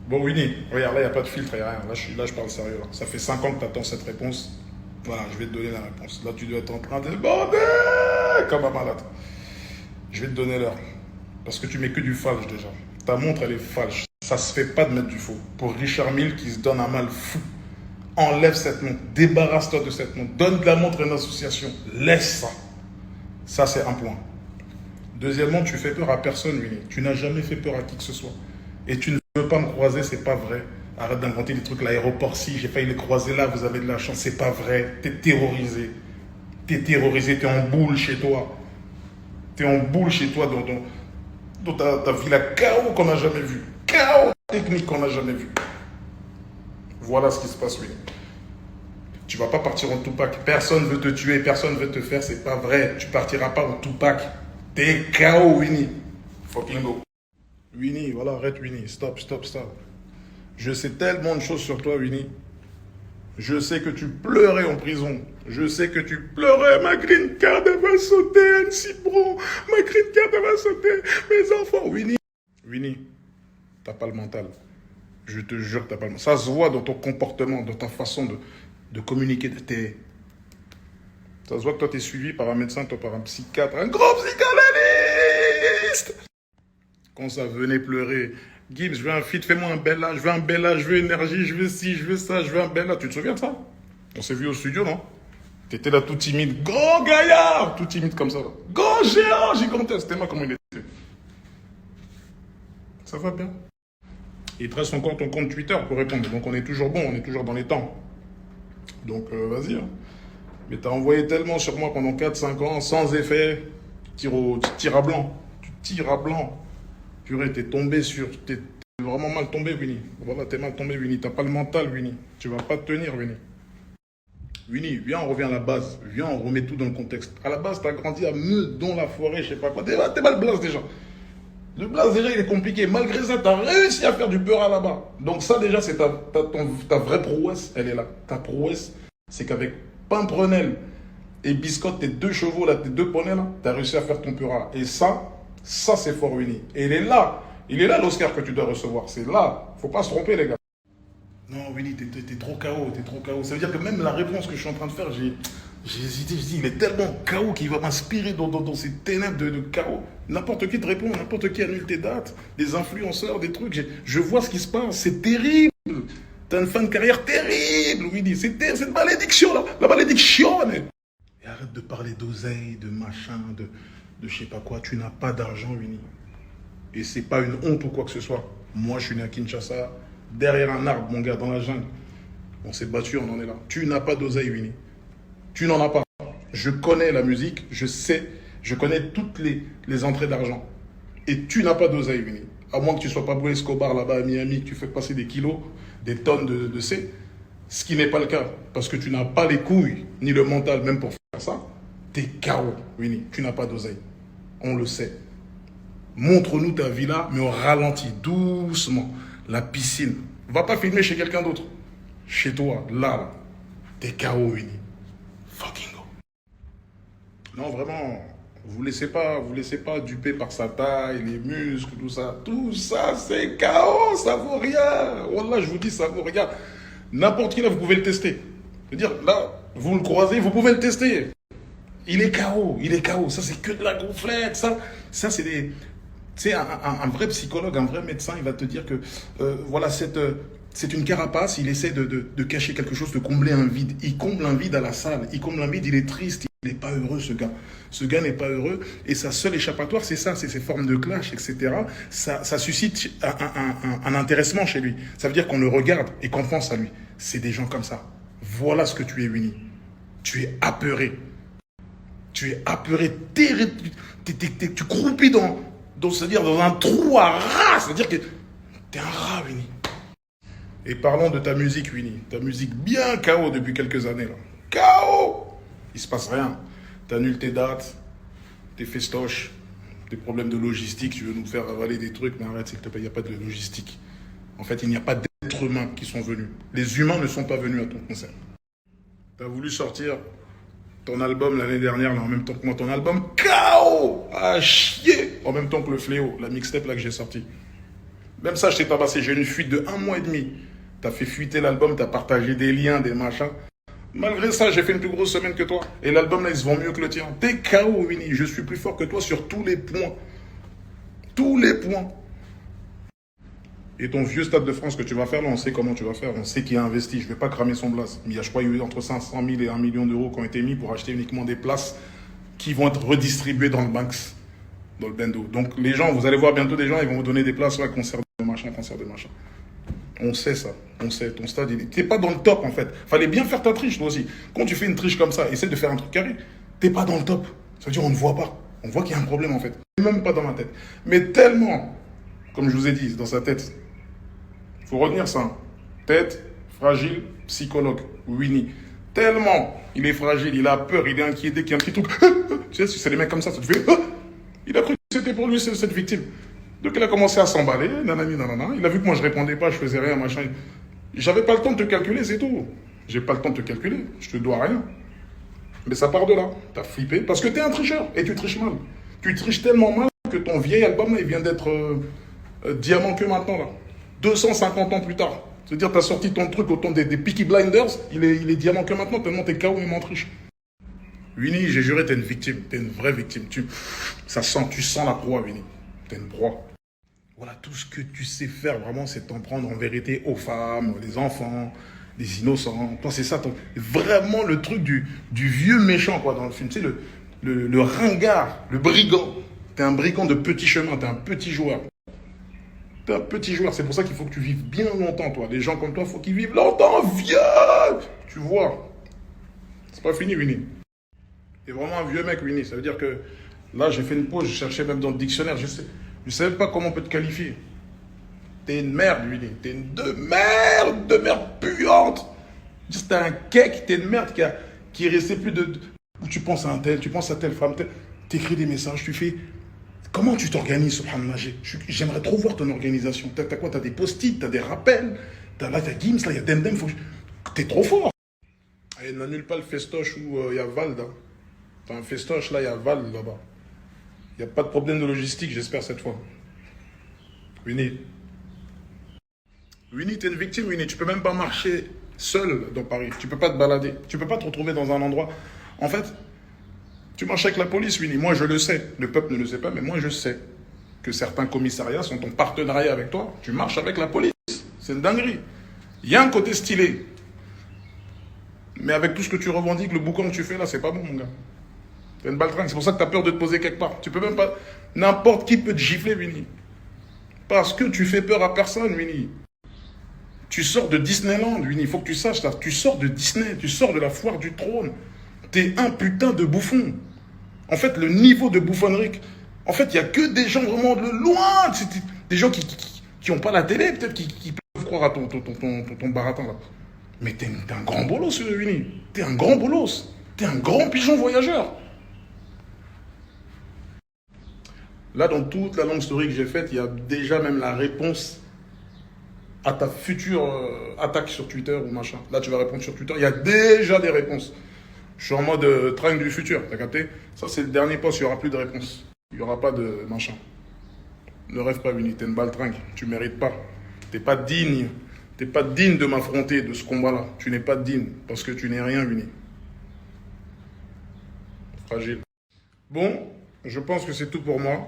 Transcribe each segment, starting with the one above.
Bon, Winnie, regarde, là, il n'y a pas de filtre, il n'y a rien. Là, je parle sérieux. Là. Ça fait 5 ans que tu attends cette réponse. Voilà, je vais te donner la réponse. Là, tu dois être en train de bander comme un malade. Je vais te donner l'heure. Parce que tu mets que du falche déjà. Ta montre, elle est falche. Ça se fait pas de mettre du faux. Pour Richard Mille qui se donne un mal fou, enlève cette montre. Débarrasse-toi de cette montre. Donne de la montre à une association. Laisse ça. Ça, c'est un point. Deuxièmement, tu fais peur à personne, Winnie. Tu n'as jamais fait peur à qui que ce soit. Et tu ne veux pas me croiser, c'est pas vrai. Arrête d'inventer des trucs. L'aéroport, si, j'ai failli les croiser là, vous avez de la chance. C'est pas vrai. T'es terrorisé. T'es terrorisé, t'es en boule chez toi. T'es en boule chez toi dans ta villa chaos qu'on n'a jamais vu. Chaos technique qu'on n'a jamais vu. Voilà ce qui se passe, Winnie. Tu vas pas partir en Tupac. Personne veut te tuer, personne veut te faire, c'est pas vrai. Tu partiras pas en Tupac. T'es KO, Winnie. Fucking go. Winnie, voilà, arrête, Winnie. Stop, stop, stop. Je sais tellement de choses sur toi, Winnie. Je sais que tu pleurais en prison. Je sais que tu pleurais. Ma green card, elle va sauter, Anne Cibron. Ma green card, elle va sauter. Mes enfants, Winnie. Winnie, t'as pas le mental. Je te jure que t'as pas le mental. Ça se voit dans ton comportement, dans ta façon de communiquer. Ça se voit que toi, t'es suivi par un médecin, toi, par un psychiatre, un grand psychanalyste. Quand ça venait pleurer, Gibbs, je veux un feat, fais-moi un bel âge, je veux un bel âge, je veux énergie, je veux ci, je veux ça, je veux un bel âge. Tu te souviens de ça? On s'est vu au studio, non? T'étais là tout timide, grand gaillard, tout timide comme ça. Là. Grand géant, gigantesque. C'était moi comment il était. Ça va bien? Il te reste encore ton compte Twitter pour répondre. Donc on est toujours bon, on est toujours dans les temps. Donc vas-y. Hein. Mais t'as envoyé tellement sur moi pendant 4-5 ans, sans effet. Tu tires à blanc. Tu tires à blanc. Purée, t'es tombé sur... T'es vraiment mal tombé, Winnie. Voilà, t'es mal tombé, Winnie. T'as pas le mental, Winnie. Tu vas pas te tenir, Winnie. Winnie, viens, on revient à la base. Viens, on remet tout dans le contexte. À la base, t'as grandi à Meudon, la forêt, je sais pas quoi. T'es mal blase déjà. Le blase, déjà, il est compliqué. Malgré ça, t'as réussi à faire du beurre là-bas. Donc ça, déjà, c'est ta vraie prouesse. Elle est là. Ta prouesse, c'est qu'avec Pimprenel et Biscotte, tes 2 chevaux, là, tes 2 poneys, là, t'as réussi à faire ton pura. Et ça c'est fort, Winnie. Et il est là. Il est là, l'Oscar que tu dois recevoir. C'est là. Faut pas se tromper, les gars. Non, Winnie, t'es trop KO, t'es trop KO. Ça veut dire que même la réponse que je suis en train de faire, j'ai hésité. Je dis, il est tellement KO qu'il va m'inspirer dans ces ténèbres de KO. N'importe qui te répond, n'importe qui annule tes dates, des influenceurs, des trucs. Je vois ce qui se passe, c'est terrible. T'as une fin de carrière terrible, Winnie. C'est une malédiction, là. La malédiction. Et arrête de parler d'oseille, de machin, de je sais pas quoi. Tu n'as pas d'argent, Winnie. Et c'est pas une honte ou quoi que ce soit. Moi, je suis né à Kinshasa. Derrière un arbre, mon gars, dans la jungle. On s'est battu, on en est là. Tu n'as pas d'oseille, Winnie. Tu n'en as pas. Je connais la musique, je sais, je connais toutes les entrées d'argent. Et tu n'as pas d'oseille, Winnie. À moins que tu sois pas Pablo Escobar là-bas à Miami, que tu fais passer des kilos, des tonnes de C. Ce qui n'est pas le cas. Parce que tu n'as pas les couilles, ni le mental, même pour faire ça. T'es KO, Winnie. Tu n'as pas d'oseille. On le sait. Montre-nous ta villa, mais on ralentit doucement. La piscine. Va pas filmer chez quelqu'un d'autre. Chez toi, là. T'es KO, Winnie. Fucking go. Non, vraiment, vous laissez pas duper par sa taille, les muscles, tout ça. Tout ça, c'est KO, ça vaut rien. Wallah, je vous dis, ça vaut rien. N'importe qui, là, vous pouvez le tester. Je veux dire, là, vous le croisez, vous pouvez le tester. Il est KO, il est KO. Ça, c'est que de la gonflette. Ça c'est des... Tu sais, un vrai psychologue, un vrai médecin, il va te dire que voilà, c'est une carapace, il essaie de cacher quelque chose, de combler un vide. Il comble un vide à la salle, il comble un vide, il est triste, il n'est pas heureux, ce gars. Ce gars n'est pas heureux, et sa seule échappatoire, c'est ça, c'est ces formes de clash, etc. Ça suscite un intéressement chez lui. Ça veut dire qu'on le regarde et qu'on pense à lui. C'est des gens comme ça. Voilà ce que tu es, Winnie. Tu es apeuré. Tu es apeuré, tu croupis c'est-à-dire dans un trou à rat, c'est-à-dire que t'es un rat, Winnie. Et parlons de ta musique, Winnie. Ta musique bien KO depuis quelques années, là. KO. Il se passe rien. T'annules tes dates, tes festoches, tes problèmes de logistique, tu veux nous faire avaler des trucs, mais arrête, s'il te plaît, il n'y a pas de logistique. En fait, il n'y a pas d'êtres humains qui sont venus. Les humains ne sont pas venus à ton concert. T'as voulu sortir ton album l'année dernière, là, en même temps que moi, ton album KO à chier, en même temps que le Fléau, la mixtape là que j'ai sorti. Même ça, je t'ai tabassé. J'ai une fuite de 1 mois et demi. T'as fait fuiter l'album, t'as partagé des liens, des machins. Malgré ça, j'ai fait une plus grosse semaine que toi. Et l'album, là, il se vend mieux que le tien. T'es KO, Winnie. Je suis plus fort que toi sur tous les points. Tous les points. Et ton vieux Stade de France que tu vas faire, là, on sait comment tu vas faire. On sait qui a investi. Je ne vais pas cramer son blase. Mais il y a, je crois, il y a eu entre 500 000 et 1 million d'euros qui ont été mis pour acheter uniquement des places qui vont être redistribuées dans le Banks, dans le Bendo. Donc, les gens, vous allez voir bientôt des gens, ils vont vous donner des places, ouais, concert de machin, concert de machin. On sait ça. On sait. Ton stade, t'es pas dans le top, en fait. Fallait bien faire ta triche, toi aussi. Quand tu fais une triche comme ça, essaie de faire un truc carré. T'es pas dans le top. Ça veut dire on ne voit pas. On voit qu'il y a un problème, en fait. Même pas dans ma tête. Mais tellement, comme je vous ai dit, dans sa tête. Il faut retenir ça. Tête, fragile, psychologue, Winnie. Tellement il est fragile, il a peur, il est inquiet dès qu'il y a un petit truc. Tu sais, c'est des mecs comme ça te fait. Il a cru que c'était pour lui cette victime. Donc il a commencé à s'emballer, nanani, nanana. Il a vu que moi je répondais pas, je faisais rien, machin. J'avais pas le temps de te calculer, c'est tout. J'ai pas le temps de te calculer, je te dois rien. Mais ça part de là. T'as flippé parce que t'es un tricheur et tu triches mal. Tu triches tellement mal que ton vieil album là, il vient d'être diamant que maintenant là. 250 ans plus tard. C'est-à-dire, tu as sorti ton truc au temps des Peaky Blinders, il est diamant que maintenant, tellement t'es KO et m'entriche. Winnie, j'ai juré, t'es une victime, t'es une vraie victime. Ça sent, tu sens la proie, Winnie. T'es une proie. Voilà, tout ce que tu sais faire vraiment, c'est t'en prendre en vérité aux femmes, les enfants, les innocents. Toi, c'est ça, vraiment le truc du vieux méchant, quoi, dans le film. Tu sais, le ringard, le brigand. T'es un brigand de petit chemin, t'es un petit joueur. T'es un petit joueur, c'est pour ça qu'il faut que tu vives bien longtemps, toi. Des gens comme toi, il faut qu'ils vivent longtemps, vieux. Tu vois, c'est pas fini, Winnie. T'es vraiment un vieux mec, Winnie. Ça veut dire que là, j'ai fait une pause, je cherchais même dans le dictionnaire, je savais pas comment on peut te qualifier. T'es une merde, Winnie. T'es une de merde puante. T'es un cake, t'es une merde qui est resté plus de... Où tu penses à un tel, tu penses à telle femme, t'écris des messages, tu fais... Comment tu t'organises, subhanallah? J'aimerais trop voir ton organisation. T'as quoi? T'as des post-it, t'as des rappels. Là, t'as Gims, là, il y a Demdem. T'es trop fort. Et n'annule pas le festoche où il y a Val. Hein. T'as un festoche, là, il y a Val, là-bas. Il n'y a pas de problème de logistique, j'espère, cette fois. Winnie. Winnie, t'es une victime, Winnie. Tu peux même pas marcher seul dans Paris. Tu peux pas te balader. Tu peux pas te retrouver dans un endroit. En fait... Tu marches avec la police, Winnie. Moi, je le sais. Le peuple ne le sait pas, mais moi, je sais que certains commissariats sont en partenariat avec toi. Tu marches avec la police. C'est une dinguerie. Il y a un côté stylé. Mais avec tout ce que tu revendiques, le boucan que tu fais là, c'est pas bon, mon gars. T'es une baltringue. C'est pour ça que t'as peur de te poser quelque part. Tu peux même pas... N'importe qui peut te gifler, Winnie. Parce que tu fais peur à personne, Winnie. Tu sors de Disneyland, Winnie. Il faut que tu saches ça. Tu sors de Disney. Tu sors de la foire du trône. T'es un putain de bouffon. En fait, le niveau de bouffonnerie, en fait, il n'y a que des gens vraiment de loin, des gens qui n'ont pas la télé, peut-être, qui peuvent croire à ton baratin, là. Mais t'es un grand bolos, Winnie. T'es un grand bolos. T'es un grand pigeon voyageur. Là, dans toute la longue story que j'ai faite, il y a déjà même la réponse à ta future attaque sur Twitter ou machin. Là, tu vas répondre sur Twitter. Il y a déjà des réponses. Je suis en mode train du futur, t'as capté? Ça, c'est le dernier poste, il n'y aura plus de réponse. Il n'y aura pas de machin. Ne rêve pas, Winnie, t'es une baltringue. Tu mérites pas. T'es pas digne. T'es pas digne de m'affronter de ce combat-là. Tu n'es pas digne, parce que tu n'es rien, Winnie. Fragile. Bon, je pense que c'est tout pour moi.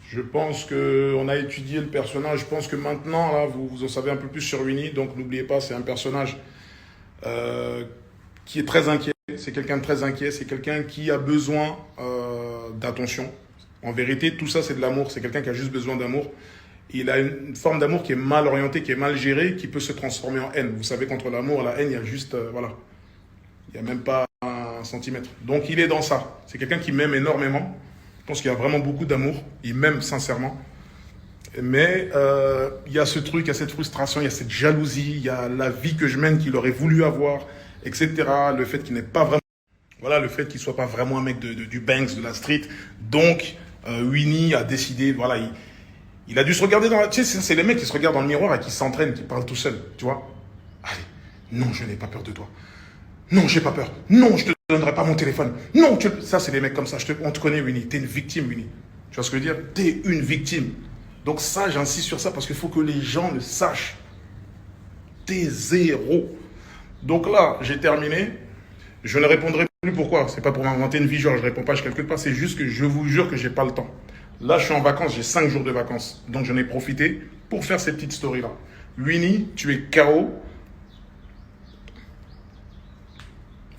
Je pense qu'on a étudié le personnage. Je pense que maintenant, là, vous en savez un peu plus sur Winnie. Donc, n'oubliez pas, c'est un personnage... qui est très inquiet, c'est quelqu'un de très inquiet, c'est quelqu'un qui a besoin d'attention. En vérité, tout ça, c'est de l'amour. C'est quelqu'un qui a juste besoin d'amour. Il a une forme d'amour qui est mal orientée, qui est mal gérée, qui peut se transformer en haine. Vous savez qu'entre l'amour et la haine, il y a juste... voilà. Il n'y a même pas un centimètre. Donc, il est dans ça. C'est quelqu'un qui m'aime énormément. Je pense qu'il y a vraiment beaucoup d'amour. Il m'aime sincèrement. Mais il y a ce truc, il y a cette frustration, il y a cette jalousie, il y a la vie que je mène qu'il aurait voulu avoir, etc. Le fait qu'il n'est pas vraiment... Voilà, le fait qu'il ne soit pas vraiment un mec du Banks, de la street. Donc, Winnie a décidé, voilà, il a dû se regarder dans la... Tu sais, c'est les mecs qui se regardent dans le miroir et qui s'entraînent, qui parlent tout seuls, tu vois. Allez, non, je n'ai pas peur de toi. Non, j'ai pas peur. Non, je te donnerai pas mon téléphone. Non, ça, c'est les mecs comme ça. On te connaît, Winnie. T'es une victime, Winnie. Tu vois ce que je veux dire? Tu es une victime. Donc ça, j'insiste sur ça parce qu'il faut que les gens le sachent. Tu es zéro. Donc là, j'ai terminé. Je ne répondrai plus pourquoi. C'est pas pour m'inventer une vie, genre je réponds pas, je calcule pas. C'est juste que je vous jure que j'ai pas le temps. Là, je suis en vacances, j'ai 5 jours de vacances. Donc j'en ai profité pour faire ces petites stories-là. Winnie, tu es KO.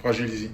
Fragile Easy.